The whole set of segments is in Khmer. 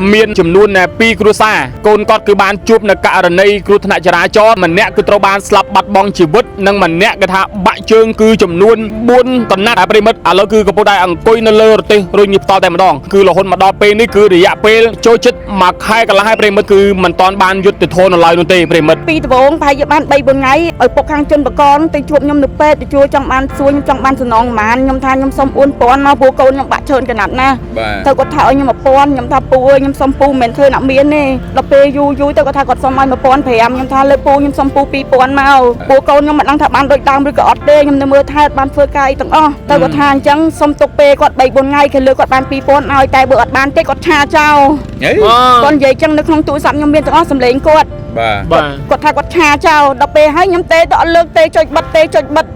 មានចំនួន2គ្រួសារកូនគាត់គឺបានជួបនៅករណីគ្រោះថ្នាក់ចរាចរណ៍ម្នាក់គឺត្រូវបានស្លាប់បាត់បង់ជីវិតនិងម្នាក់គេថាបាក់ជើងគឺចំនួន4កណាត់ហើយប្រិមិត្តឥឡូវគឺកំពុងតែអង្គុយនៅលើរទេះរុញផ្ទាល់តែម្ដងគឺរហូតមកដល់ពេលនេះគឺរយៈពេលចូលចិត្តមួយខែកន្លះហើយប្រិមិត្តគឺមិនទាន់បានយុទ្ធធននៅឡើយនោះទេប្រិមិត្តពីដំបូងប្រហែលជាបាន3 4ថ្ងៃឲ្យពុកខាងជនបកនទៅជួបខ្ញុំនៅពេទ្យទៅជួយចង់បានសួរខ្ញុំចង់បានសំណងប៉ុន្មានខ្ញុំថាខ្ញុំសុំ4000មកព្រោះកូនខ្ញុំបាក់ច្រើនកណាត់ណាទៅគាត់ថាឲ្យខ្ញុំ1000ខ្ញុំថាពូអើយខ្ញុំសុំពូមិនមែនធ្វើអ្នកមានទេដល់ពេលយូរទៅគាត់ថាគាត់សុំឲ្យ1500ខ្ញុំថាលើពូខ្ញុំសុំពូ2000មកពូកូនខ្ញុំមិនដឹងថាបានដូចដើមឬក៏អត់ទេខ្ញុំនៅមើលថែបានធ្វើការអីទាំងអស់ទៅគាត់ថាអញ្ចឹងសុំទុកពេលគាត់3 4ថ្ងៃគេលើគាត់បាន2000ឲ្យតែបើអត់បានទេគាត់ឆាចោលគាត់និយាយអញ្ចឹងនៅក្នុងទូរស័ព្ទខ្ញុំមានទាំងអស់សម្លេងគាត់គាត់ថាគាត់ឆាចោលដល់ពេលហើយខ្ញុំទេទៅអត់លើកទេចុចបិទ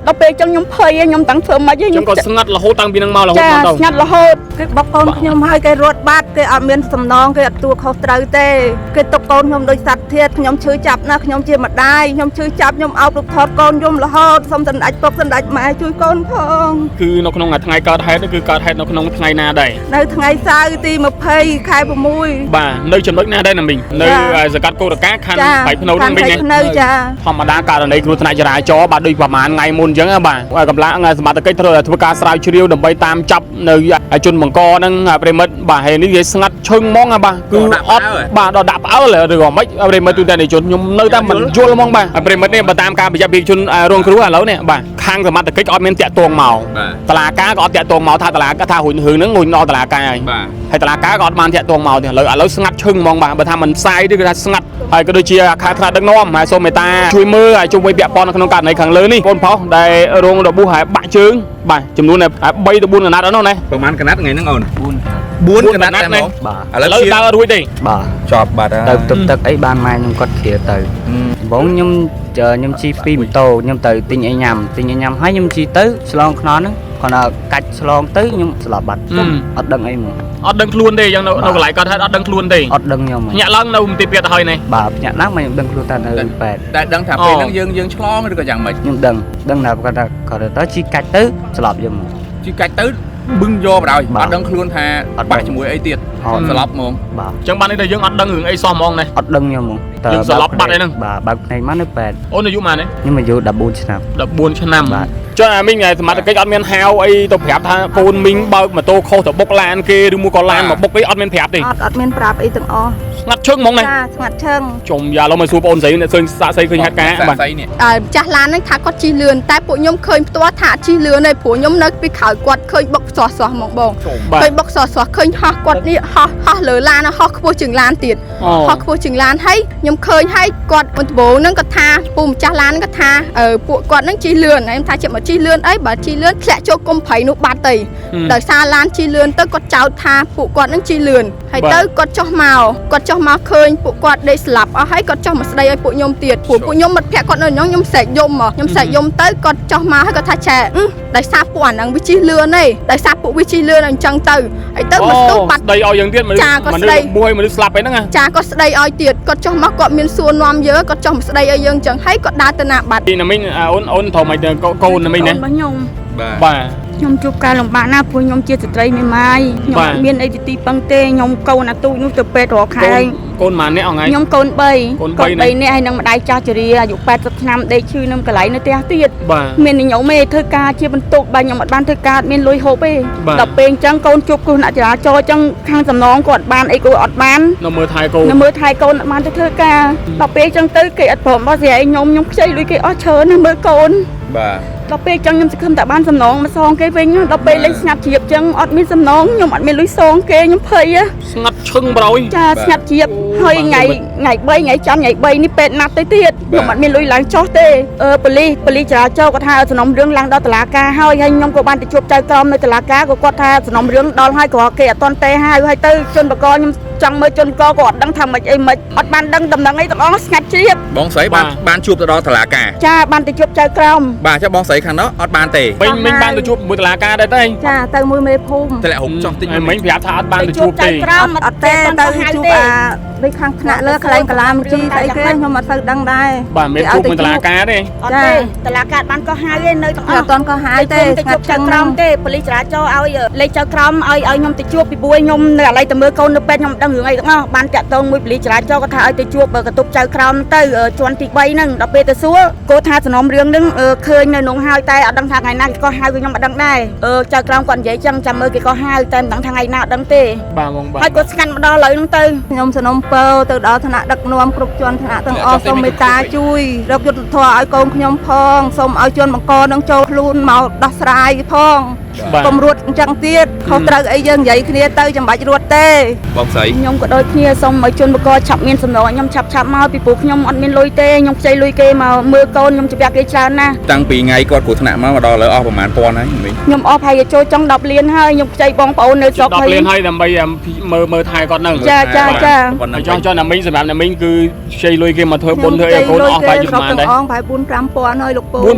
ដល់ពេលអញ្ចឹងខ្ញុំភ័យខ្ញុំតាំងធ្វើមិនទេខ្ញុំក៏ស្ងាត់រហូតតាំងពីនឹងមករហូតមកដល់ស្ងាត់រហូតគេបបកូនខ្ញុំឲ្យគេរត់បាត់គេអត់មានសំណងគេអត់ទួខុសត្រូវទេគេទុកកូនខ្ញុំដោយសត្វធាតុខ្ញុំឈឺចាប់ណាស់ខ្ញុំជាម្ដាយខ្ញុំឈឺចាប់ខ្ញុំអោបរូបថតកូនខ្ញុំរហូតសុំសម្ដេចពុកសម្ដេចម៉ែជួយកូនផងគឺនៅក្នុងថ្ងៃកើតហេតុគឺកើតហេតុនៅក្នុងថ្ងៃណាដែរនៅថ្ងៃសៅរ៍ទី20ខែ6បាទនៅចំណុចណាដែរណាមីងនៅសកាត់កូរកាខណ្ឌបៃភ្នៅហ្នឹងមីងចាធម្មតាករណីគ្រោះថ្នាក់ចរាចរណ៍បាទដូចប្រហែលថ្ងៃមុនអញ្ចឹងបាទកម្លាំងសមត្ថកិច្ចត្រូវធ្វើការស្រាវជ្រាវដើម្បីតាមចាប់នៅជនបង្កហ្នឹងប្រិមិត្តបាទហើយនេះគេស្ងាត់ឈឹងហ្មងបាទគឺអត់បាទដល់ដាក់ផ្អើលឬក៏មិនប្រិមិត្តទូទាំងជនខ្ញុំនៅតែមិនយល់ហ្មងបាទប្រិមិត្តនេះបើតាមការបញ្ជាក់ពីជនរងគ្រោះឥឡូវនេះបាទខាងសមត្ថកិច្ចអត់មានតាក់ទងមកតឡាការក៏អត់តាក់ទងមកថាតឡាការថារឿងហ្នឹងងុយដល់តឡាការហើយតឡាការក៏អត់បានតាក់ទងមកទេឥឡូវស្ងាត់ឈឹងហ្មងបាទបើថាមិនផ្សាយទេគឺថាស្ងាត់ហើយក៏ដូចជាខាងថ្នាក់ដឹកនាំហើយសូមមេត្តាជួយមើលឲ្យជុំវិញពាក់ព័ន្ធនៅក្នុងករណីខាងលើនេះបងប្រុសដែលរងរបួសហើយបាក់ជើងបាទចំនួន3 ទៅ4កណាត់អត់នោះណាប្រហែលកណាត់ថ្ងៃហ្នឹងអូន4កណាត់តែហ្មងឥឡូវដើររួចទេបាទជាប់បាត់ទៅទឹកអីបានម៉ែខ្ញុំគាត់គ្រាទៅដំបូងខ្ញុំជី2ម៉ូតូខ្ញុំទៅទិញអីញ៉ាំហើយខ្ញុំជីទៅឆ្លងខ្នល់ហ្នឹងគាត់កាច់ឆ្លងទៅខ្ញុំស្លាប់បាត់អត់ដឹងអីហ្មងអត់ដឹងខ្លួនទេយ៉ាងនៅកន្លែងគាត់ថាអត់ដឹងខ្លួនទេអត់ដឹងខ្ញុំញាក់ឡើងនៅមន្ទីរពេទ្យទៅហើយនេះបាទញាក់ឡើងមកខ្ញុំដឹងខ្លួនតែនៅពេទ្យតែដឹងថាពេលហ្នឹងយើងឆ្លងឬក៏យ៉ាងម៉េចខ្ញុំដឹងថាគាត់ទៅជីកាច់ទៅស្លាប់យើងជីកាច់ទៅបឹងយកបណ្ដោយអត់ដឹងខ្លួនថាបាក់ជាមួយអីទៀតស្លាប់ហ្មងបាទអញ្ចឹងបាននេះតែយើងអត់ដឹងរឿងអីសោះហ្មងណាអត់ដឹងខ្ញុំហ្មងតែយើងស្លាប់បាត់ឯហ្នឹងបាទបើកភ្នែកមកនៅពេទ្យអូនអាយុប៉ុន្មានទេខ្ញុំអាយុ14ឆ្នាំ14ឆ្នាំបាទចុះអាមីងសមត្ថកិច្ចអត់មានហៅអីទៅប្រាប់ថាកូនមីងបើកម៉ូតូខុសទៅបុកឡានគេឬមួយក៏ឡានមកបុកអីអត់មានប្រាប់ទេអត់មានប្រាប់អីទាំងអស់ស្ងាត់ឈឹងហ្មងណាចាស្ងាត់ឈឹងជុំយ៉ាឡូវមកសួរបងស្រីអ្នកឃើញសាក់ស្អីឃើញហេតុការណ៍បាទចាស់ឡានហ្នឹងថាគាត់ជិះលឿនតែពួកខ្ញុំឃើញផ្ទាល់ថាជិះលឿនហើយព្រោះខ្ញុំនៅពីក្រោយគាត់ឃើញបុកស្រស់ហ្មងបងឃើញបុកស្រស់ឃើញហោះគាត់នេះហោះលើឡានហោះខ្ពស់ជាងឡានទៀតហោះខ្ពស់ជាងឡានហើយខ្ញុំឃើញហើយគាត់ដំបូងហ្នឹងគាត់ថាពូម្ចាស់ឡានគាត់ថាពួកគាត់ហ្នឹងជិះលឿនហើយខ្ញុំថាជិះមកជិះលឿនអីបើជិះលឿនធ្លាក់ចូលគុំព្រៃនោះបាត់ទៅដោយសារឡានជិះលឿនទៅគាត់ចោទថាពួកគាត់ហ្នឹងជិះលឿនហើយទៅគាត់ចុះមកឃើញពួកគាត់ដេកស្លាប់អស់ហើយគាត់ចុះមកស្ដីឲ្យពួកខ្ញុំទៀតពួកខ្ញុំមិត្តភក្តិគាត់នៅខ្ញុំស្រែកយំទៅគាត់ចុះមកហើយគាត់ថាចែដោយសារពួកអាហ្នឹងវាជិះលឿនឯងដោយសារពួកវាជិះលឿនអញ្ចឹងទៅហើយទៅមកស្ទុះបាត់ស្ដីឲ្យយ៉ាងទៀតមនុស្សស្លាប់អីហ្នឹងចាគាត់ស្ដីឲ្យទៀតគាត់ចុះមកគាត់មានសួរនាំយើងគាត់ចុះមកស្ដីឲ្យយើងអញ្ចឹងហើយគាត់ដើរទៅណាបាត់ពីណាមីងអូនធំឲ្យកូនណាមីងណាខ្ញុំបាទខ្ញុំជួបការលំបាកណាស់ព្រោះខ្ញុំជាស្ត្រីមេម៉ាយខ្ញុំអត់មានអីទីពឹងទេខ្ញុំកូនអាទូចនោះទៅពេទ្យរាល់ខែកូនម៉ានអ្នកអងៃខ្ញុំកូន3នាក់ហើយនឹងម្ដាយចាស់ជរាអាយុ80ឆ្នាំដេកឈឺនៅកន្លែងនៅផ្ទះទៀតមានខ្ញុំទេធ្វើការជាបន្ទុកបាទខ្ញុំអត់បានធ្វើការមានលុយហូបទេដល់ពេលអញ្ចឹងកូនជួបគ្រោះថ្នាក់ចរាចរណ៍អញ្ចឹងខាងសំណងគាត់បានអីគាត់អត់បាននៅមើលថែកូនអត់បានទៅធ្វើការដល់ពេលអញ្ចឹងទៅគេអត់ព្រមបោះស្រាយខ្ញុំខ្ចីលុយគេអស់ច្រើនណាមើលកូនបាទដល់ពេលអញ្ចឹងខ្ញុំសង្ឃឹមតែបានសំណងមកសងគេវិញដល់ពេលលេងស្ងាត់ជ្រាបអញ្ចឹងអត់មានសំណងខ្ញុំអត់មានលុយសងគេខ្ញុំភ័យស្ងាត់ឈឹងប្រយចាស្ងាត់ជ្រាបហើយថ្ងៃ3ថ្ងៃច័ន្ទថ្ងៃ3នេះពេទ្យណាត់ទៅទៀតខ្ញុំអត់មានលុយឡើងចុះទេប៉ូលីសចរាចរណ៍គាត់ថាសំណុំរឿងឡើងដល់តុលាការហើយខ្ញុំក៏បានទៅជួបចៅក្រមនៅតុលាការក៏គាត់ថាសំណុំរឿងដល់ហើយក៏គេអត់តន់ទេហើយទៅជនបកខ្ញុំចង់មើលជនកក៏អត់ដឹងថាម៉េចអីម៉េចអត់បានដឹងដំណឹងអីទាំងអស់ស្ងាត់ជ្រាបបងស្រីបានជួបទៅដល់តុលាការចាបានទៅជួបចៅក្រមបាទចាបងស្រីខាងនោះអត់បានទេមិញបានទៅជួបមួយតុលាការដែរទេចាទៅមួយមេភូមិតម្លាក់ហុកចុះតិចមិញប្រាប់ថាអត់បានទៅជួបទេចៅក្រមអត់ទេទៅជួប ដូចខាងថ្នាក់លើកន្លែងកាឡាមជីស្អីគេខ្ញុំអត់សូវដឹងដែរ បាទមានជួបមិនតឡាការទេ អត់ទេតឡាការបានក៏ហៅឯនៅទាំងអស់ អត់ទាន់ក៏ហៅទេស្ងាត់ចឹង ក្រមទេប៉ូលីសចរាចរណ៍ឲ្យលេខចៅក្រមឲ្យខ្ញុំទៅជួបពីពួកខ្ញុំនៅឥឡូវទៅមើលកូននៅពេទ្យខ្ញុំដឹងរឿងអីទាំងអស់បានតាក់ទងមួយប៉ូលីសចរាចរណ៍គាត់ថាឲ្យទៅជួបកតុបចៅក្រមទៅជាន់ទី3ហ្នឹងដល់ពេលទៅសួរគាត់ថាសំណុំរឿងហ្នឹងឃើញនៅក្នុងហើយតែអត់ដឹងថាថ្ងៃណាគេក៏ហៅខ្ញុំអត់ដឹងដែរចៅក្រមគាត់និយាយចឹងចាំមើលគេក៏ហៅតែមិនដឹងថាថ្ងៃណាអត់ដឹងទេ បាទបងបាទ ហើយគាត់ស្កាន់មកដល់ឥឡូវហ្នឹងទៅ ខ្ញុំសនំពើទៅដល់ឋានៈដឹកនាំគ្រប់ជាន់ឋានៈទាំងអស់សូមមេត្តាជួយរកយុត្តិធម៌ឲ្យកូនខ្ញុំផងសូមឲ្យជនបង្កនឹងចូលខ្លួនមកដោះស្រាយផងកុំរត់អញ្ចឹងទៀតខុសត្រូវអីយើងនិយាយគ្នាទៅចាំបាច់រត់ទេ បងស្រី ខ្ញុំក៏ដូចគ្នាសូមឲ្យជនបកឆាប់មានសំណងខ្ញុំឆាប់មកពីព្រោះខ្ញុំអត់មានលុយទេខ្ញុំខ្ចីលុយគេមកមើលកូនខ្ញុំច្បាស់គេច្រើនណាស់ តាំងពីថ្ងៃគាត់គ្រោះថ្នាក់មកដល់ឥឡូវអស់ប្រហែលពាន់ហើយមិញ ខ្ញុំអស់ប្រហែលចូលចង់10លានហើយខ្ញុំខ្ចីបងប្អូននៅស្រុក 10លានហើយដើម្បីមើលថែគាត់ហ្នឹង ចា ចង់ណាមីងសម្រាប់ណាមីងគឺខ្ចីលុយគេមកធ្វើបុណ្យធ្វើឲ្យកូនអស់បាយយូរប៉ុន្មានដែរ អងប្រហែល 4-5,000 ហើយលោកពូ 4-5,000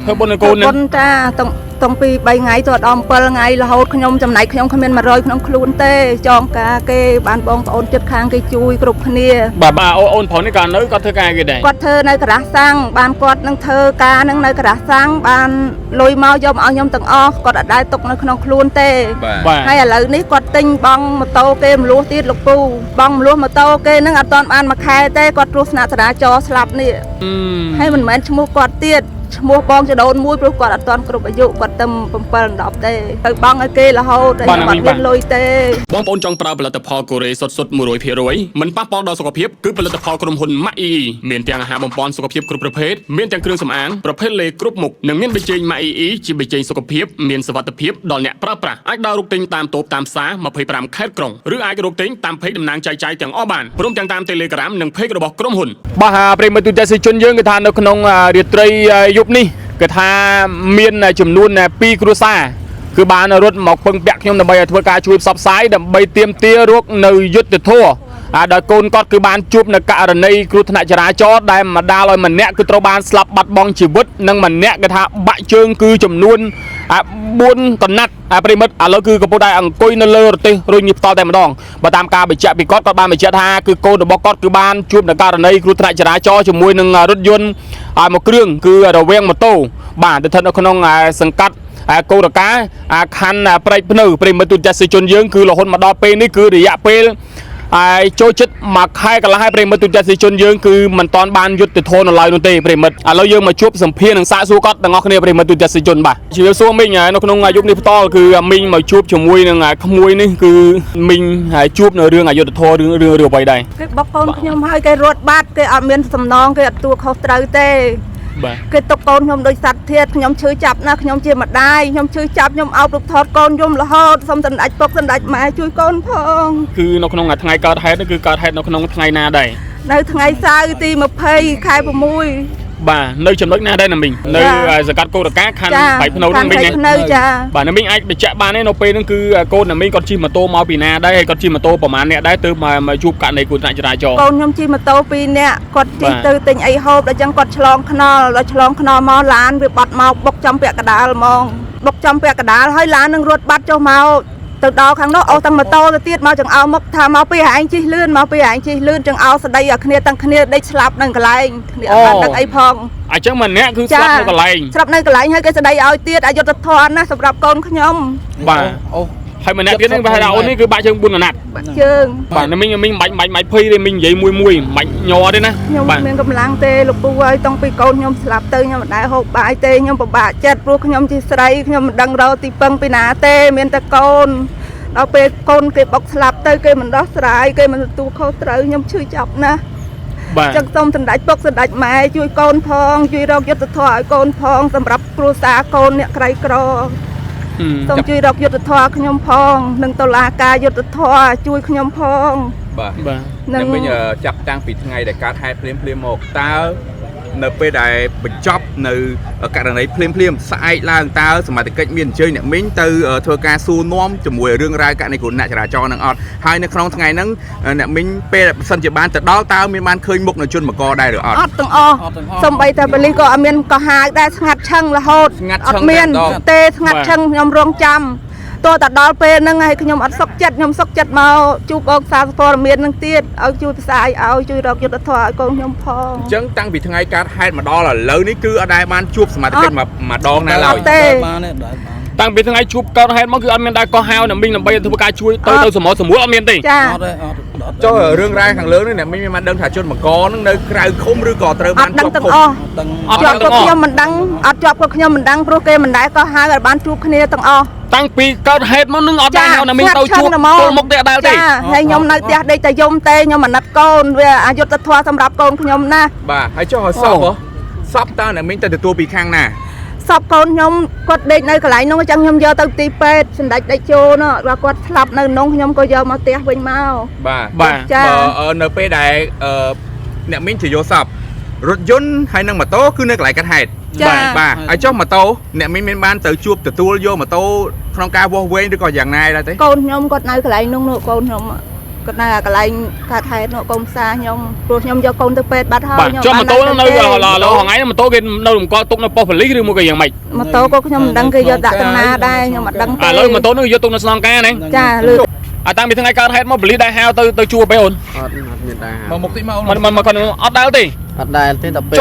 ធ្វើបុណ្យឲ្យកូនហ្នឹង បុណ្យចាតាំងពី3ថ្ងៃទៅដល់7ថ្ងៃរហូតខ្ញុំចំណែកខ្ញុំគ្មាន100ក្នុងខ្លួនទេចងការគេបានបងប្អូនចិត្តខាងគេជួយគ្រប់គ្នា បាទអូនប្រុសនេះក៏នៅគាត់ធ្វើការគេដែរ គាត់ធ្វើនៅការ៉ាសាំងបានគាត់នឹងធ្វើការនឹងនៅការ៉ាសាំងបានលុយមកយកមកឲ្យខ្ញុំទាំងអស់គាត់អត់ដែលទុកនៅក្នុងខ្លួនទេ បាទ ហើយឥឡូវនេះគាត់ទិញបងម៉ូតូគេមលោះទៀតលោកពូបងមលោះម៉ូតូគេនឹងអត់ទាន់បានមួយខែទេគាត់គ្រោះថ្នាក់ចរាចរណ៍ស្លាប់នេះហើយមិនមែនឈ្មោះគាត់ទៀតឈ្មោះបងចដូនមួយព្រោះគាត់អត់ទាន់គ្រប់អាយុគាត់ទៅ7-10ទេទៅបងឲ្យគេរហូតតែគាត់មានលុយទេ បងប្អូនចង់ប្រើផលិតផលកូរ៉េសុទ្ធ 100% មិនប៉ះពាល់ដល់សុខភាពគឺផលិតផលក្រុមហ៊ុន MACE មានទាំងអាហារបំប៉នសុខភាពគ្រប់ប្រភេទមានទាំងគ្រឿងសម្អាងប្រភេទលេគ្រប់មុខនិងមានប៊ីចេង MACE ជាប៊ីចេងសុខភាពមានសុវត្ថិភាពដល់អ្នកប្រើប្រាស់អាចដើររកទិញតាមតូបតាមផ្សារ25ខេត្តក្រុងឬអាចរកទិញតាមเพจតំណាងចែកចាយទាំងអស់បានព្រមទាំងតាម Telegram និងเพจរបស់ក្រុមហ៊ុនបាទប្រិយមិត្តទូទាំងជនយើងគឺថានៅក្នុងរាត្រីយប់នេះគឺថាមានចំនួន2គ្រួសារគឺបានរត់មកពឹងពាក់ខ្ញុំដើម្បីឲ្យធ្វើការជួយផ្សព្វផ្សាយដើម្បីទាមទាររកនៅយុត្តិធម៌ដល់កូនគាត់គឺបានជួបនៅករណីគ្រោះថ្នាក់ចរាចរណ៍ដែលម្ដាលឲ្យម្នាក់គឺត្រូវបានស្លាប់បាត់បង់ជីវិតនិងម្នាក់គឺថាបាក់ជើងគឺចំនួន4កណាត់ប្រិមិត្តឥឡូវគឺកំពុងតែអង្គុយនៅលើរទេះរុញនេះផ្ទាល់តែម្ដងបើតាមការបញ្ជាក់ពីគាត់បានបញ្ជាក់ថាគឺកូនរបស់គាត់គឺបានជួបនៅករណីគ្រោះថ្នាក់ចរាចរណ៍ជាមួយនឹងរថយន្តមួយគ្រឿងគឺរវាងម៉ូតូបាទស្ថិតនៅក្នុងសង្កាត់កោរកាខណ្ឌព្រែកភ្នៅប្រិមិត្តទូទាំងជនយើងគឺរហូតមកដល់ពេលនេះគឺរយៈពេលចូលចិត្តមួយខែកន្លះហើយប្រិមិត្តទូទាំងជនយើងគឺមិនតាន់បានយុត្តិធម៌នៅឡើយនោះទេប្រិមិត្តឥឡូវយើងមកជួបសម្ភារនឹងសាកសួរគាត់ទាំងអស់គ្នាប្រិមិត្តទូទាំងជនបាទជម្រាបសួរមីងនៅក្នុងយុគនេះផ្ទាល់គឺមីងមកជួបជាមួយនឹងក្មួយនេះគឺមីងជួបនៅរឿងអយុត្តិធម៌រឿងអ្វីដែរ គេបកកូនខ្ញុំហើយគេរត់បាត់គេអត់មានសំណងគេអត់ទួខុសត្រូវទេ បាទ គេទុកកូនខ្ញុំដោយសត្វធាតខ្ញុំឈឺចាប់ណាស់ខ្ញុំជាម្ដាយខ្ញុំឈឺចាប់ខ្ញុំអោបរូបថតកូនខ្ញុំរហូតសូមសម្ដេចពុកសម្ដេចម៉ែជួយកូនផង គឺនៅក្នុងថ្ងៃកើតហេតុនេះគឺកើតហេតុនៅក្នុងថ្ងៃណាដែរ នៅថ្ងៃសៅរ៍ទី20ខែ6 បាទនៅចំណុចណាដែរណាមីងនៅសង្កាត់កោរកាខណ្ឌបៃភ្នៅនោះមីងណាបាទណាមីងអាចបញ្ជាក់បានទេនៅពេលហ្នឹងគឺកូនណាមីងគាត់ជិះម៉ូតូមកពីណាដែរហើយគាត់ជិះម៉ូតូប្រហែលអ្នកដែរទើបមកជួបករណីគ្រោះថ្នាក់ចរាចរណ៍ កូនខ្ញុំជិះម៉ូតូ2នាក់គាត់ជិះទៅទិញអីហូបដល់ចឹងគាត់ឆ្លងខ្នល់ដល់ឆ្លងខ្នល់មកឡានវាបាត់មកបុកចំពាក់កដាលហ្មងបុកចំពាក់កដាលហើយឡាននឹងរត់បាត់ចុះមកទៅដល់ខាងនោះអស់ទាំងម៉ូតូទៅទៀតមកចង្អោមកថាមកពីឯងជិះលឿនមកពីឯងជិះលឿនចង្អោស្ដីឲ្យគ្នាទាំងគ្នាដេកស្លាប់នឹងកន្លែងគ្នាអត់បានដឹងអីផង អញ្ចឹងម្នាក់គឺស្លាប់នៅកន្លែង ស្លាប់នៅកន្លែងហើយគេស្ដីឲ្យទៀតអយុត្តិធម៌ណាសម្រាប់កូនខ្ញុំ បាទអូហើយម្នាក់ទៀតហ្នឹងប្រហែលថាអូននេះគឺបាក់ជើង4កណាត់ បាក់ជើង បាទណាមីងបាច់ភ័យទេមីងនិយាយមួយបាច់ញ័រទេណា ខ្ញុំមានកម្លាំងទេលោកពូហើយតាំងពីកូនខ្ញុំស្លាប់ទៅខ្ញុំមិនដែលហូបបាយទេខ្ញុំពិបាកចិត្តព្រោះខ្ញុំជាស្រីខ្ញុំមិនដឹងរកទីពឹងពីណាទេមានតែកូនដល់ពេលកូនគេបុកស្លាប់ទៅគេមិនដោះស្រាយគេមិនទទួលខុសត្រូវខ្ញុំឈឺចាប់ណាស់ បាទ ចឹងសូមសម្ដេចពុកសម្ដេចម៉ែជួយកូនផងជួយរកយុត្តិធម៌ឲ្យកូនផងសម្រាប់គ្រួសារកូនអ្នកក្រីក្រសូមជួយរកយុត្តិធម៌ខ្ញុំផងនិងតុលាការយុត្តិធម៌ជួយខ្ញុំផង បាទ បាទ នឹងវិញចាប់តាំងពីថ្ងៃដែលកើតហេតុភ្លាមមកតើនៅពេលដែលបញ្ចប់នៅករណីភ្លាមស្អែកឡើងតើសមាជិកមានអញ្ជើញអ្នកមីងទៅធ្វើការសួរនាំជាមួយរឿងរ៉ាវករណីគ្រោះថ្នាក់ចរាចរណ៍នឹងអត់ហើយនៅក្នុងថ្ងៃហ្នឹងអ្នកមីងពេលបើសិនជាបានទៅដល់តើមានបានឃើញមុខនៅជនបកដែរឬអត់ អត់ទាំងអស់សំបីតែប៉ូលីសក៏អត់មានក៏ហាយដែរស្ងាត់ឈឹងរហូតអត់មានទេស្ងាត់ឈឹងខ្ញុំរងចាំ តើតដល់ពេលហ្នឹងហើយខ្ញុំអត់សុខចិត្តខ្ញុំសុខចិត្តមកជួបអង្គសារព័ត៌មានហ្នឹងទៀតឲ្យជួយផ្សាយឲ្យជួយរកយុទ្ធធម៌ឲ្យកូនខ្ញុំផង អញ្ចឹងតាំងពីថ្ងៃកើតហេតុមកដល់ឥឡូវនេះគឺអត់ដែលបានជួបសមាជិកម្ដងណាឡើយ ទេ តាំងពីថ្ងៃជួបកើតហេតុមកគឺអត់មានដែរកោះហៅអ្នកមីងដើម្បីធ្វើការជួយទៅសមរសម្រួលអត់មានទេ ចា ចុះរឿងរ៉ាវខាងលើនេះអ្នកមីងមិនដឹងថាជនបង្កហ្នឹងនៅក្រៅឃុំឬក៏ត្រូវ អ បាន ត់ដឹង ជាប់ ទាំង ឃុំ អស់ជាប់គាត់ខ្ញុំមិនដឹងអត់ជាប់គាត់ខ្ញុំមិនដឹងព្រោះគេមិនដែរក៏ហៅឲ្យបានជួបគ្នាទាំងអស់ តាំងពីកើតហេតុមកនឹងអត់ដែរហៅអ្នកមីងទៅជួបទល់មុខទេអត់ដែរទេ ចាហើយខ្ញុំនៅផ្ទះដេកតែយំទេខ្ញុំអាណិតកូនវាអយុត្តិធម៌សម្រាប់កូនខ្ញុំណា បាទហើយចុះឲ្យសពតើអ្នកមីងទៅទទួលពីខាងណា សពកូនខ្ញុំគាត់ដេកនៅកន្លែងនោះអញ្ចឹងខ្ញុំយកទៅទីពេទ្យសម្ដេចដេកជោនោះគាត់ស្លាប់នៅនោះខ្ញុំក៏យកមកផ្ទះវិញមក បាទនៅពេលដែលអ្នកមីងជាយកសពរថយន្តហើយនឹងម៉ូតូគឺនៅកន្លែងកាត់ហេតុបាទហើយចុះម៉ូតូអ្នកមីងមានបានទៅជួបទទួលយកម៉ូតូក្នុងការវាស់វែងឬក៏យ៉ាងណាដែរទេ កូនខ្ញុំគាត់នៅកន្លែងនោះកូនខ្ញុំគាត់នៅកន្លែងកាត់ហេតុនោះកូនផ្សារខ្ញុំព្រោះខ្ញុំយកកូនទៅពេទ្យបាត់ហើយខ្ញុំ ចុះម៉ូតូនៅថ្ងៃម៉ូតូគេនៅរំកល់ទុកនៅប៉ុស្តិ៍ប៉ូលីសឬមួយក៏យ៉ាងម៉េច ម៉ូតូក៏ខ្ញុំមិនដឹងគេយកដាក់តាំងណាដែរខ្ញុំអត់ដឹងទេ ឥឡូវម៉ូតូនោះយកទុកនៅស្នងការហ្នឹង ចាលឺ តាំងពីថ្ងៃកើតហេតុមកប៉ូលីសដែរហៅទៅជួបទេអូន អត់មានដែរ មកមុខតិចមក មិនគាត់អត់ដែរទេ អត់ដែរទេតែពេល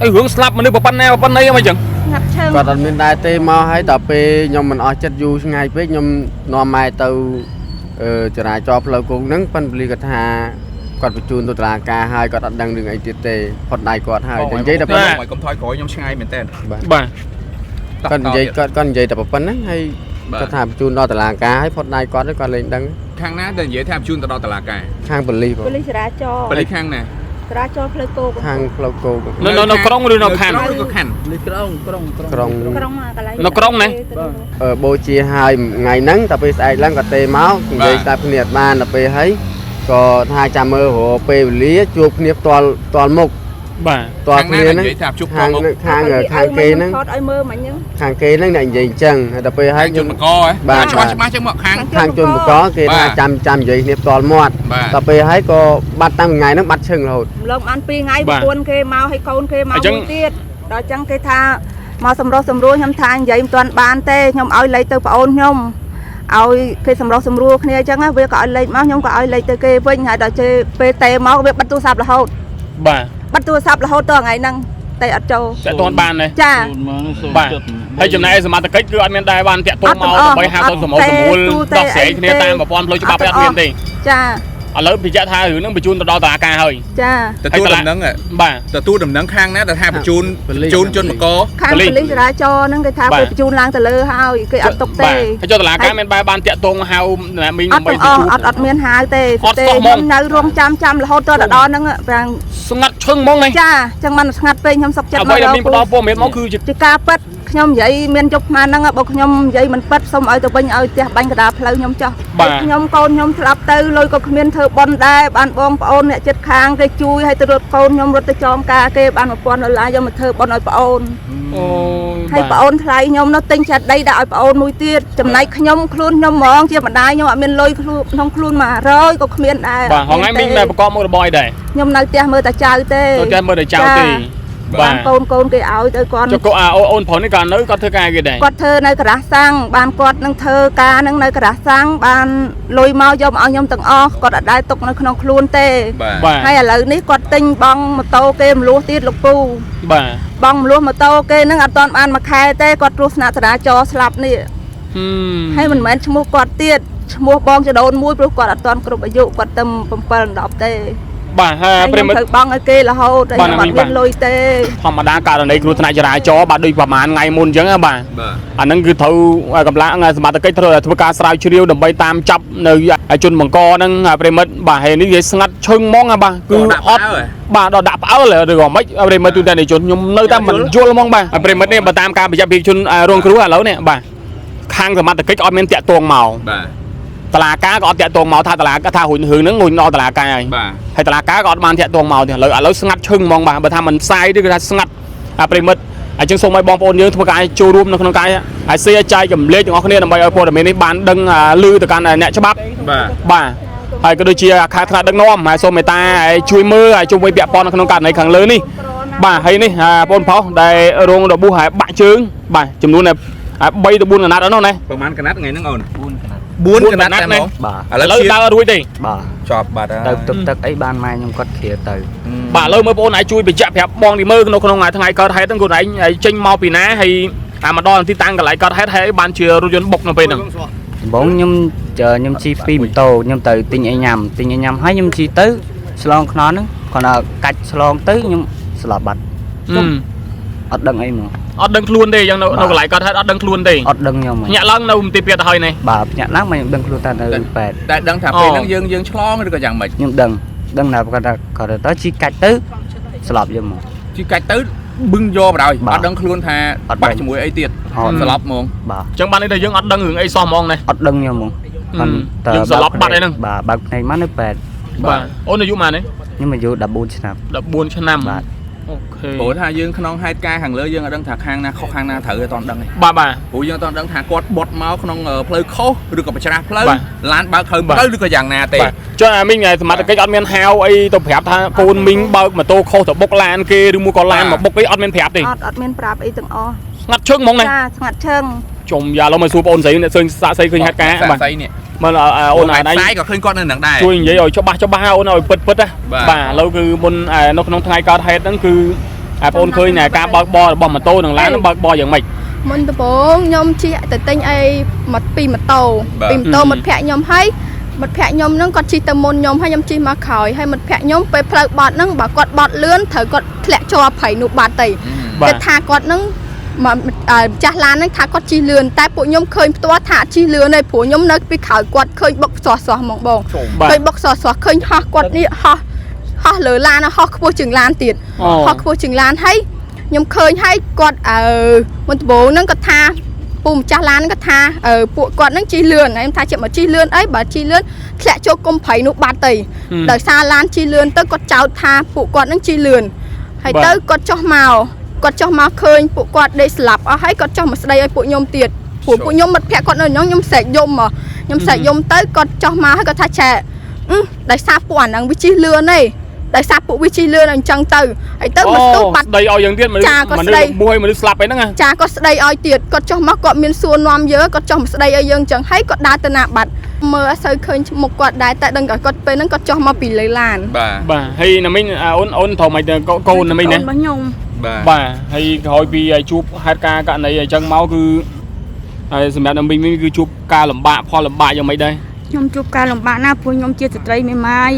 អីរឿងស្លាប់មនុស្សប៉ុណ្ណាប៉ុណ្ណីហ្មងចឹង ស្ងាត់ឈឹង គាត់អត់មានដែរទេមកហើយតែពេលខ្ញុំមិនអស់ចិត្តយូរឆ្ងាយពេកខ្ញុំនាំម៉ែទៅចរាចរណ៍ផ្លូវគោកហ្នឹងប៉ិនប៉ូលីសគាត់ថាគាត់បញ្ជូនទៅតុលាការហើយគាត់អត់ដឹងរឿងអីទៀតទេផុតដៃគាត់ហើយតែនិយាយតែប៉ុណ្ណឹង ឲ្យកុំថយក្រោយខ្ញុំឆ្ងាយមែនតើ បាទ គាត់និយាយគាត់និយាយតែប៉ុណ្ណឹងហើយគាត់ថាបញ្ជូនដល់តុលាការហើយផុតដៃគាត់គាត់លែងដឹង ខាងណាដែលនិយាយថាបញ្ជូនទៅដល់តុលាការ ខាងប៉ូលីស ប៉ូលីសចរាចរណ៍ ប៉ូលីសខាងណា ចរាចរណ៍ផ្លូវគោក ខាងផ្លូវគោក នៅក្រុងឬនៅខណ្ឌ ឬក៏ខណ្ឌ ក្រុង ក្រុងកន្លែង នៅក្រុងណា បូជាហើយថ្ងៃហ្នឹងតែពេលស្អែកឡើងគាត់ទេមកនិយាយតែគ្នាអត់បានដល់ពេលហើយក៏ថាចាំមើលរកពេលវេលាជួបគ្នាផ្ទាល់មុខ បាទ ផ្ទាល់គ្នាហ្នឹងខាងគេហ្នឹង ថតឲ្យមើលមិញហ្នឹង ខាងគេហ្នឹងអ្នកនិយាយអញ្ចឹងហើយដល់ពេលហើយ ជនបង្កច្បាស់ចឹងមកខាង ខាងជនបង្កគេថាចាំនិយាយគ្នាផ្ទាល់មាត់ដល់ពេលហើយក៏បាត់តាំងថ្ងៃហ្នឹងបាត់ឈឹងរហូត ម្លងបាន2ថ្ងៃប្រពន្ធគេមកឲ្យកូនគេមកមួយទៀតដល់អញ្ចឹងគេថាមកសម្រុះសម្រួលខ្ញុំថានិយាយមិនទាន់បានទេខ្ញុំឲ្យលេខទៅប្អូនខ្ញុំឲ្យគេសម្រុះសម្រួលគ្នាអញ្ចឹងវាក៏ឲ្យលេខមកខ្ញុំក៏ឲ្យលេខទៅគេវិញហើយដល់ពេលតេមកវាបិទទូរស័ព្ទរហូត បាទ បិទទូរស័ព្ទរហូតដល់ថ្ងៃហ្នឹងតែអត់ចូល តែតន់បានទេ ចា បាទហើយចំណែកសមត្ថកិច្ចគឺអត់មានដែរបានតាក់ទងមកដើម្បីហៅទៅសមរសម្រួលដោះស្រាយគ្នាតាមប្រព័ន្ធផ្លូវច្បាប់អត់មានទេ ចា ឥឡូវបញ្ជាក់ថារឿងហ្នឹងបញ្ជូនទៅដល់តុលាការហើយ ចា ទទួលដំណឹង បាទ ទទួលដំណឹងខាងណាដែលថាបញ្ជូនជនបង្ក ខាងប៉ូលីសចរាចរណ៍ហ្នឹងគេថាគេបញ្ជូនឡើងទៅលើហើយគេអត់ទុកទេ ហើយចុះតុលាការមានបែរបានតាក់ទងហៅអ្នកមីង អត់ ដើម្បី ទាំង ទៅជួប អត់មានហៅទេខ្ញុំនៅរងចាំរហូតដល់ដល់ហ្នឹងប្រាំង ស្ងាត់ឈឹងហ្មងនេះ ចាចឹងមិនស្ងាត់ពេកខ្ញុំសុកចិត្ត អ្វីដែលមីងផ្ដល់ព័ត៌មានមកគឺជា ការប៉ិតខ្ញុំនិយាយមានជប់ស្មានហ្នឹងបើខ្ញុំនិយាយមិនប៉ិតសូមឲ្យទៅវិញឲ្យផ្ទះបាញ់កដាលផ្លូវខ្ញុំចោះខ្ញុំកូនខ្ញុំស្លាប់ទៅលុយក៏គ្មានធ្វើបន់ដែរបានបងប្អូនអ្នកចិត្តខាងគេជួយឲ្យទៅរត់កូនខ្ញុំរត់ទៅចងការគេបាន$1000យកមកធ្វើបន់ឲ្យប្អូន អូ ហើយប្អូនថ្លៃខ្ញុំនោះទិញចាត់ដីដាក់ឲ្យប្អូនមួយទៀតចំណែកខ្ញុំខ្លួនខ្ញុំហ្មងជាម្ដាយខ្ញុំអត់មានលុយក្នុងខ្លួន100ក៏គ្មានដែរ បាទហងៃមីងដែលប្រកបមុខរបរអីដែរ ខ្ញុំនៅផ្ទះមើលតែចៅទេ ទៅតែមើលតែចៅទេ បានកូនគេឲ្យទៅគាត់ ចុះអូនប្រុសនេះក៏នៅគាត់ធ្វើការគេដែរ គាត់ធ្វើនៅការ៉ាសាំងបានគាត់នឹងធ្វើការនឹងនៅការ៉ាសាំងបានលុយមកយកមកឲ្យខ្ញុំទាំងអស់គាត់អត់ដែរទុកនៅក្នុងខ្លួនទេ បាទ ហើយឥឡូវនេះគាត់ទិញបងម៉ូតូគេមលួសទៀតលោកពូ បាទ បងមលួសម៉ូតូគេនឹងអត់ទាន់បានមួយខែទេគាត់គ្រោះថ្នាក់ចរាចរណ៍ស្លាប់នេះហើយមិនមែនឈ្មោះគាត់ទៀតឈ្មោះបងចដូនមួយព្រោះគាត់អត់ទាន់គ្រប់អាយុគាត់ទៅ7 10ទេ បាទហើយប្រិមិត្ត ត្រូវបងឲ្យគេរហូតហើយគាត់មានលុយទេ ធម្មតាករណីគ្រោះថ្នាក់ចរាចរណ៍បាទដូចប្រហែលថ្ងៃមុនអញ្ចឹងបាទអាហ្នឹងគឺត្រូវកម្លាំងសមត្ថកិច្ចត្រូវធ្វើការស្រាវជ្រាវដើម្បីតាមចាប់នៅជនបង្កហ្នឹងប្រិមិត្តបាទហើយនេះវាស្ងាត់ឈឹងហ្មងបាទគឺអត់បាទដល់ដាក់ផ្អើលឬក៏មិនប្រិមិត្តទូទាំងជនខ្ញុំនៅតែមិនយល់ហ្មងបាទប្រិមិត្តនេះបើតាមការបញ្ជាក់ពីជនរងគ្រោះឥឡូវនេះបាទខាងសមត្ថកិច្ចអត់មានតាក់ទងមក បាទ តឡាការក៏អត់តាក់ទងមកថាតឡាការថារឿងហ្នឹងងុយដល់តឡាការហើយ បាទ ហើយតឡាការក៏អត់បានតាក់ទងមកទេឥឡូវស្ងាត់ឈឹងហ្មងបាទបើថាមិនផ្សាយទេគឺថាស្ងាត់ប្រិមិត្តអញ្ចឹងសូមឲ្យបងប្អូនយើងធ្វើការចូលរួមនៅក្នុងការហើយ share ចែកចម្លែកទាំងអស់គ្នាដើម្បីឲ្យព័ត៌មាននេះបានដឹងឮទៅកាន់អ្នកច្បាប់ បាទហើយក៏ដូចជាខាងថ្នាក់ដឹកនាំហើយសូមមេត្តាឲ្យជួយមើលឲ្យជុំវិញពាក់ព័ន្ធនៅក្នុងករណីខាងលើនេះបាទហើយនេះបងប្រុសដែលរងរបួសហើយបាក់ជើងបាទចំនួន 3 ទៅ 4 កណាត់អត់នោះណា ប្រហែលកណាត់ថ្ងៃហ្នឹងអូន 4 4កណាត់តែហ្មង បាទ ឥឡូវ ដើររួចទេ បាទ ចប់បាត់ ទៅទឹកអីបានម៉ែខ្ញុំគាត់គ្រាទៅ បាទឥឡូវមើលបងឯងជួយបញ្ជាក់ប្រាប់បងទីមើលក្នុងថ្ងៃកើតហេតុហ្នឹងខ្លួនឯងចេញមកពីណាហើយមកដល់ទីតាំងកន្លែងកើតហេតុហើយបានជារថយន្តបុកនៅពេលហ្នឹង ដំបូងខ្ញុំជិះពីម៉ូតូខ្ញុំទៅទិញអីញ៉ាំហើយខ្ញុំជិះទៅឆ្លងខ្នល់ហ្នឹងគាត់ថាកាច់ឆ្លងទៅខ្ញុំស្លាប់បាត់អត់ដឹងអីហ្មង អត់ដឹងខ្លួនទេយ៉ាងនៅកន្លែងកើតហេតុអត់ដឹងខ្លួនទេ អត់ដឹងខ្ញុំហ្មង ញាក់ឡើងនៅមន្ទីរពេទ្យទៅហើយនេះ បាទភ្នាក់ឡើងមកខ្ញុំដឹងខ្លួនតែនៅពេទ្យ តែដឹងថាពេលហ្នឹងយើងឆ្លងឬក៏យ៉ាងម៉េច ខ្ញុំដឹងថាគាត់ថាទៅជីកាច់ទៅស្លាប់យើងហ្មង ជីកាច់ទៅបឹងយកបណ្ដោយអត់ដឹងខ្លួនថាបាក់ជាមួយអីទៀតស្លាប់ហ្មង បាទ អញ្ចឹងបាននេះតែយើងអត់ដឹងរឿងអីសោះហ្មងណា អត់ដឹងខ្ញុំហ្មង យើងស្លាប់បាត់អីហ្នឹង បាទបើកភ្នែកមកនៅពេទ្យ បាទអូនអាយុប៉ុន្មានទេ ខ្ញុំអាយុ14ឆ្នាំ 14ឆ្នាំ បាទ អូខេ ព្រោះថាយើងក្នុងហេតុការណ៍ខាងលើយើងអត់ដឹងថាខាងណាខុសខាងណាត្រូវទេអត់ដឹងទេ បាទ ព្រោះយើងអត់ដឹងថាគាត់បត់មកក្នុងផ្លូវខុសឬក៏បច្ច្រាស់ផ្លូវឡានបើកត្រូវផ្លូវឬក៏យ៉ាងណាទេ ចុះអាមីងសមត្ថកិច្ចអត់មានហៅអីទៅប្រាប់ថាកូនមីងបើកម៉ូតូខុសទៅបុកឡានគេឬមួយក៏ឡានមកបុកអីអត់មានប្រាប់ទេ អត់មានប្រាប់អីទាំងអស់ ស្ងាត់ឈឹងហ្មងណា ចាស្ងាត់ឈឹង ជុំយ៉ាឡូវមកសួរបងអូនស្រីអ្នកសើញសាក់ស្អីឃើញហេតុការណ៍បាទ ស្អីនេះ មើលអូនឯង ស្អីក៏ឃើញគាត់នៅនឹងដែរ ជួយនិយាយឲ្យច្បាស់អូនឲ្យពិតណាបាទឥឡូវគឺមុននៅក្នុងថ្ងៃកើតហេតុហ្នឹងគឺបងអូនឃើញការបើកបររបស់ម៉ូតូនិងឡានបើកបរយ៉ាងម៉េច មុនដំបូងខ្ញុំជិះទៅទិញអីមកពីម៉ូតូមិត្តភ័ក្ដិខ្ញុំហើយមិត្តភ័ក្ដិខ្ញុំហ្នឹងគាត់ជិះទៅមុនខ្ញុំហើយខ្ញុំជិះមកក្រោយហើយមិត្តភ័ក្ដិខ្ញុំពេលផ្លូវបត់ហ្នឹងបើគាត់បត់លឿនត្រូវគាត់ធ្លាក់ជាប់ព្រៃនោះបាត់ទៅគេថាគាត់ហ្នឹងម្ចាស់ឡានហ្នឹងថាគាត់ជិះលឿនតែពួកខ្ញុំឃើញផ្ទាល់ថាជិះលឿនហើយព្រោះខ្ញុំនៅពីក្រោយគាត់ឃើញបុកស្រស់ហ្មងបងឃើញបុកស្រស់ឃើញហោះគាត់នេះហោះលើឡានហោះខ្ពស់ជាងឡានទៀតហោះខ្ពស់ជាងឡានហើយខ្ញុំឃើញហើយគាត់មុនដំបូងហ្នឹងគាត់ថាពូម្ចាស់ឡានហ្នឹងគាត់ថាពួកគាត់ហ្នឹងជិះលឿនហើយខ្ញុំថាចិត្តមកជិះលឿនអីបើជិះលឿនធ្លាក់ចូលគុំព្រៃនោះបាត់ទៅដោយសារឡានជិះលឿនទៅគាត់ចោទថាពួកគាត់ហ្នឹងជិះលឿនហើយទៅគាត់ចុះមកឃើញពួកគាត់ដេកស្លាប់អស់ហើយគាត់ចុះមកស្ដីឲ្យពួកខ្ញុំទៀតពួកខ្ញុំមិត្តភក្តិគាត់នៅខ្ញុំស្រែកយំទៅគាត់ចុះមកហើយគាត់ថាឆែដោយសារពួកអាហ្នឹងវាជិះលឿនឯងដោយសារពួកវាជិះលឿនអញ្ចឹងទៅហើយទៅមកស្ទុះបាត់ ស្ដីឲ្យយ៉ាងទៀតមនុស្សបួយមនុស្សស្លាប់អីហ្នឹង ចាគាត់ស្ដីឲ្យទៀតគាត់ចុះមកគាត់មានសួរនាំយើងគាត់ចុះមកស្ដីឲ្យយើងអញ្ចឹងហើយគាត់ដើរទៅណាបាត់មើលអត់សូវឃើញមុខគាត់ដែរតែដឹងតែគាត់ពេលហ្នឹងគាត់ចុះមកពីលើឡាន បាទហើយណាមីងអូនត្រូវមកកូនណាមីងណា របស់ខ្ញុំ បាទហើយក្រោយពីជួបហេតុការណ៍ករណីអញ្ចឹងមកគឺហើយសម្រាប់ណាមីងគឺជួបការលំបាកផលលំបាកយ៉ាងម៉េចដែរ ខ្ញុំជួបការលំបាកណាស់ព្រោះខ្ញុំជាស្ត្រីមេម៉ាយ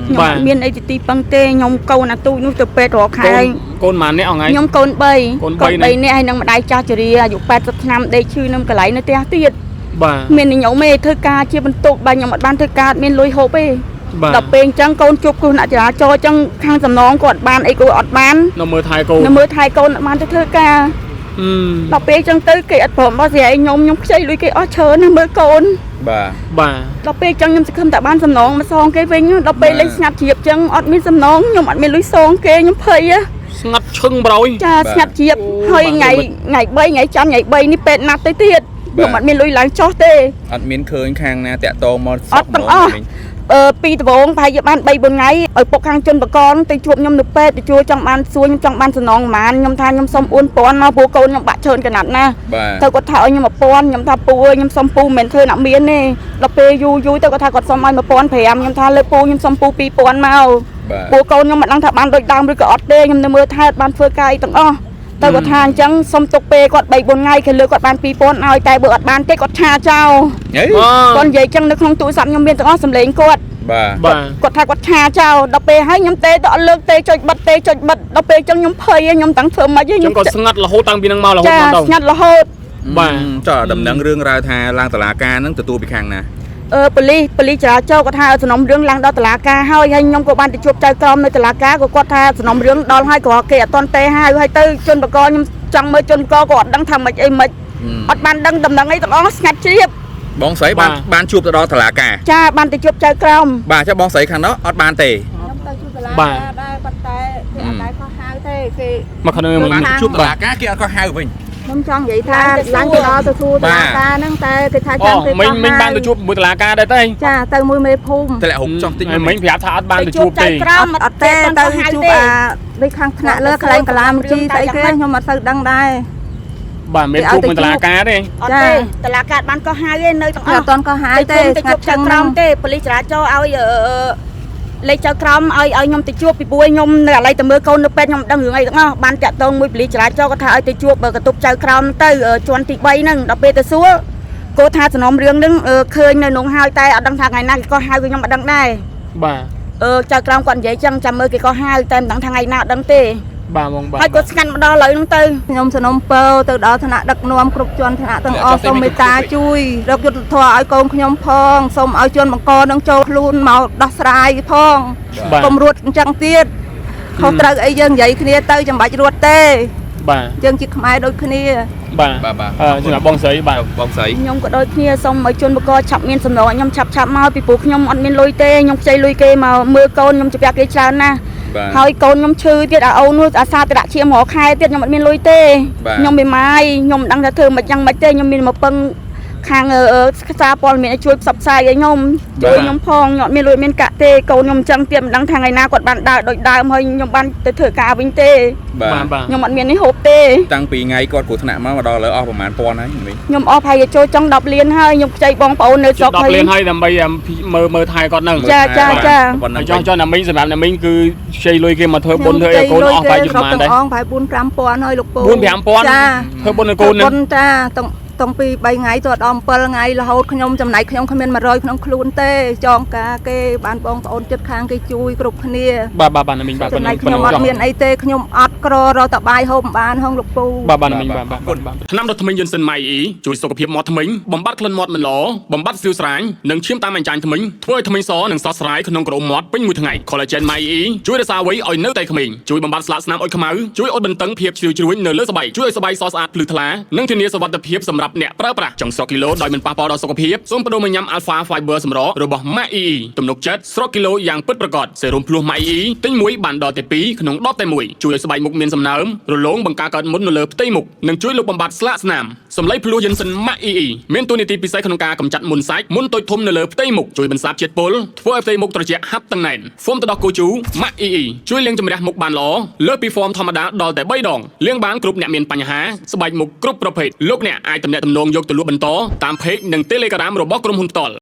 ខ្ញុំអត់មានអីទីពឹងទេខ្ញុំកូនអាទូចនោះទៅពេទ្យរាល់ខែ កូនម៉ានអ្នកអង្ហែ ខ្ញុំកូន3នាក់ហើយនឹងម្ដាយចាស់ជរាអាយុ80ឆ្នាំដេកឈឺនៅកន្លែងនៅផ្ទះទៀត បាទ មានខ្ញុំឯងធ្វើការជាបន្ទុកបាទខ្ញុំអត់បានធ្វើការមានលុយហូបទេដល់ពេលអញ្ចឹងកូនជួបគ្រោះថ្នាក់ចរាចរណ៍អញ្ចឹងខាងសំណងគាត់បានអីគាត់អត់បាន នៅមើលថែកូន នៅមើលថែកូនអត់បានទៅធ្វើការដល់ពេលអញ្ចឹងទៅគេអត់ព្រមមកស្រីឯងខ្ញុំខ្ចីលុយគេអស់ច្រើនណាស់មើលកូន បាទ ដល់ពេលអញ្ចឹងខ្ញុំសង្ឃឹមតែបានសំណងមកសងគេវិញដល់ពេលលេងស្ងាត់ជ្រាបអញ្ចឹងអត់មានសំណងខ្ញុំអត់មានលុយសងគេខ្ញុំភ័យ ស្ងាត់ឈឹងប្រយ ចាស្ងាត់ជ្រាបហើយថ្ងៃ3ថ្ងៃច័ន្ទថ្ងៃ3នេះពេទ្យណាត់ទៅទៀតខ្ញុំអត់មានលុយឡើងចោះទេ អត់មានឃើញខាងណាតាក់តងមក អត់ទាំងអស់ពីដំបូងប្រហែលជាបាន3 4ថ្ងៃឲ្យពុកខាងជនបកនទៅជួបខ្ញុំនៅពេទ្យទៅជួចង់បានសួរខ្ញុំចង់បានសំណងប្រហែលខ្ញុំថាខ្ញុំសុំ4000មកព្រោះកូនខ្ញុំបាក់ច្រើនកណាត់ណាទៅគាត់ថាឲ្យខ្ញុំ1000ខ្ញុំថាពូអើយខ្ញុំសុំពូមិនមែនធ្វើអ្នកមានទេដល់ពេលយូរទៅគាត់ថាគាត់សុំឲ្យ1500ខ្ញុំថាលើពូខ្ញុំសុំពូ2000មកពូកូនខ្ញុំមិនដឹងថាបានដូចដើមឬក៏អត់ទេខ្ញុំនៅមើលថែបានធ្វើការអីទាំងអស់ទៅគាត់ថាអញ្ចឹងសុំទុកពេលគាត់3 4ថ្ងៃគេលើគាត់បាន2000ឲ្យតែបើអត់បានទេគាត់ឆាចោលគាត់និយាយអញ្ចឹងនៅក្នុងទូរស័ព្ទខ្ញុំមានទាំងអស់សម្លេងគាត់ គាត់ថាគាត់ឆាចោលដល់ពេលហើយខ្ញុំទេទៅអត់លើកទេចុចបិទដល់ពេលអញ្ចឹងខ្ញុំភ័យខ្ញុំតាំងធ្វើមិនខ្ញុំគាត់ស្ងាត់រហូតតាំងពីនឹងមករហូតដល់ស្ងាត់រហូត បាទចុះដំណឹងរឿងរ៉ាវថាឡើងតុលាការហ្នឹងទទួលពីខាងណា ប៉ូលីសចរាចរណ៍គាត់ថាសំណុំរឿងឡើងដល់តុលាការហើយខ្ញុំក៏បានទៅជួបចៅក្រមនៅតុលាការក៏គាត់ថាសំណុំរឿងដល់ហើយក៏គេអត់តន់ទេហើយទៅជនបកខ្ញុំចង់មើលជនបកក៏អត់ដឹងថាម៉េចអីម៉េចអត់បានដឹងដំណឹងអីទាំងអស់ស្ងាត់ជ្រាប បងស្រីបានជួបទៅដល់តុលាការ ចាបានទៅជួបចៅក្រម បាទចាបងស្រីខាងនោះអត់បានទេ ខ្ញុំទៅជួបតុលាការដែរប៉ុន្តែគេអត់ដែរខុសហៅទេគេ មកខាងនោះបានជួបតុលាការ គេអត់ខុសហៅវិញ ខ្ញុំចង់និយាយថាឡើងទៅដល់ទៅសួរតុលាការហ្នឹងតែគេថាចាំពេល មិញបានទៅជួបមួយតុលាការដែរទេ ចាទៅមួយមេភូមិ តែហុកចង់តិច មិញប្រាប់ថាអត់បានទៅជួបទេ អត់ទេទៅជួបដូចខាងថ្នាក់លើកន្លែងកលាមជីស្អីគេខ្ញុំអត់ទៅដឹងដែរ ប បាទមានជួបមួយតឡាការទេ អត់ទេតឡាការបានកោះហៅឯនៅទាំងអ អ ស់ ត់តន់ក៏ហាយទេ ទៅ ស្ងា ជួ ត់ បចៅ ចឹង ក្រ ហ្នឹង មទេប៉ូលីសចរាចរណ៍ឲ្យលេខចៅក្រមឲ្យខ្ញុំទៅជួបពីព្រោះខ្ញុំនៅឥឡូវទៅមើលកូននៅពេទ្យខ្ញុំដឹងរឿងអីទាំងអស់បានតាក់ទងមួយប៉ូលីសចរាចរណ៍គាត់ថាឲ្យទៅជួបកន្ទប់ចៅក្រមទៅជាន់ទី3ហ្នឹងដល់ពេលទៅសួរគាត់ថាសំណុំរឿងហ្នឹងឃើញនៅក្នុងហើយតែអត់ដឹងថាថ្ងៃណាគេក៏ហៅខ្ញុំអត់ដឹងដែរ បាទ ចៅក្រមគាត់និយាយចឹងចាំមើលគេក៏ហៅតែមិនដឹងថាថ្ងៃណាអត់ដឹងទេ បាទបងបាទ ហើយគាត់ស្កាន់មកដល់ឥឡូវហ្នឹងទៅ ខ្ញុំសនំពើទៅដល់ឋានៈដឹកនាំគ្រប់ជាន់ឋានៈទាំងអស់សូមមេត្តាជួយរកយុត្តិធម៌ឲ្យកូនខ្ញុំផងសូមឲ្យជនបង្កនឹងចូលខ្លួនមកដោះស្រាយផង បាទ កុំរត់អញ្ចឹងទៀតខុសត្រូវអីយើងនិយាយគ្នាទៅចាំបាច់រត់ទេ បាទ យើងជាខ្មែរដូចគ្នា បាទ បាទ ជំរាបបងស្រីបាទ បងស្រី ខ្ញុំក៏ដូចគ្នាសូមឲ្យជនបកឆាប់មានសំណងខ្ញុំឆាប់មកពីព្រោះខ្ញុំអត់មានលុយទេខ្ញុំខ្ចីលុយគេមកមើលកូនខ្ញុំជពាក់គេច្រើនណាស់ បាទ ហើយកូនខ្ញុំឈឺទៀតអូននោះអាសាទៅដាក់ឈាមរកខែទៀតខ្ញុំអត់មានលុយទេ បាទ ខ្ញុំមិនម៉ាយខ្ញុំមិនដឹងថាធ្វើមិនយ៉ាងម៉េចទេខ្ញុំមានមកពឹងខាងសារព័ត៌មានឲ្យជួយផ្សព្វផ្សាយឲ្យខ្ញុំជួយខ្ញុំផងខ្ញុំអត់មានលុយមានកាក់ទេកូនខ្ញុំអញ្ចឹងទៀតមិនដឹងថាថ្ងៃណាគាត់បានដើរដូចដើមហើយខ្ញុំបានទៅធ្វើការវិញទេ បាទ បាទ ខ្ញុំអត់មាននេះហូបទេ តាំងពីថ្ងៃគាត់គ្រោះថ្នាក់មកដល់ឥឡូវអស់ប្រហែលពាន់ហើយមីង ខ្ញុំអស់ប្រហែលចូលចង់10លានហើយខ្ញុំខ្ចីបងប្អូននៅស្រុក 10លានហើយដើម្បីមើលថែគាត់ហ្នឹង ចា ប៉ុណ្ណឹង ចង់ណាមីងសម្រាប់ណាមីងគឺខ្ចីលុយគេមកធ្វើបុណ្យធ្វើឲ្យកូនអស់បាយជិតប៉ុន្មានដែរ អងប្រហែល 4-5 ពាន់ហើយលោកពូ 4-5 ពាន់ ចា ធ្វើបុណ្យឲ្យកូនហ្នឹង បុណ្យចាតុងពី3ថ្ងៃទៅដល់7ថ្ងៃរហូតខ្ញុំចំណែកខ្ញុំគ្មាន100ក្នុងខ្លួនទេចងការគេបានបងប្អូនចិត្តខាងគេជួយគ្រប់គ្នា បាទណាមីងបាទ ចំណែកខ្ញុំអត់មានអីទេខ្ញុំអត់ក្ររកតបាយហូបមិនបានហងលោកពូ បាទណាមីងបាទថ្នាំដុសធ្មេញយិនសិនម៉ៃអ៊ីជួយសុខភាពមាត់ធ្មេញបំបត្តិក្លិនមាត់មិនល្អបំបត្តិស្រាវស្រាញនិងឈាមតាមអញ្ចាញធ្មេញធ្វើឲ្យធ្មេញសនិងស្រស់ស្រាយក្នុងក្រោមមាត់ពេញមួយថ្ងៃ Collagen ម៉ៃអ៊ីជួយរក្សាវ័យឲ្យនៅតែក្មេងជួយបំបត្តិស្លាកស្នាមអុចខ្មៅជួយអត់បន្តឹងភាពជ្រីវជ្រួញនៅលើស្បែកជួយឲ្យស្បែកសស្អាតភ្លឺថ្លានិងធានាសុវត្ថិភាពសម្រាប់អ្នកប្រើប្រាស់ចង់ស្រកគីឡូដោយមិនប៉ះពាល់ដល់សុខភាពសូមបដូរមកញ៉ាំ Alpha Fiber សម្រករបស់ Mac EE ទំនុកចិត្តស្រកគីឡូយ៉ាងពិតប្រាកដសេរុំភ្លោះ Mac EE ទិញមួយបានដល់តែ2ក្នុងដបតែមួយជួយឲ្យស្បែកមុខមានសំណើមរលោងបង្ការកើតមុននៅលើផ្ទៃមុខនិងជួយលុបបំបាត់ស្លាកស្នាមសម្លេងភ្លោះយិនសិន Mac EE មានតួនាទីពិសេសក្នុងការកម្ចាត់មុនសាច់មុនតូចធំនៅលើផ្ទៃមុខជួយបន្សាបជាតិពុលធ្វើឲ្យផ្ទៃមុខត្រជាក់ហាប់តឹងណែនហ្វូមទឹកដោះគោជូ Mac EE ជួយលាងជម្រះមុខបានល្អលើសពីហ្វូមធម្មតាដល់តែ3ដងលាងបានគ្រប់អ្នកមានបញ្ហាស្បែកមុខគ្រប់ប្រភេទលោកអ្នកអាចទំនាក់ទំនងយកទៅលក់បន្តតាម Page និង Telegram របស់ក្រុមហ៊ុនផ្ទាល់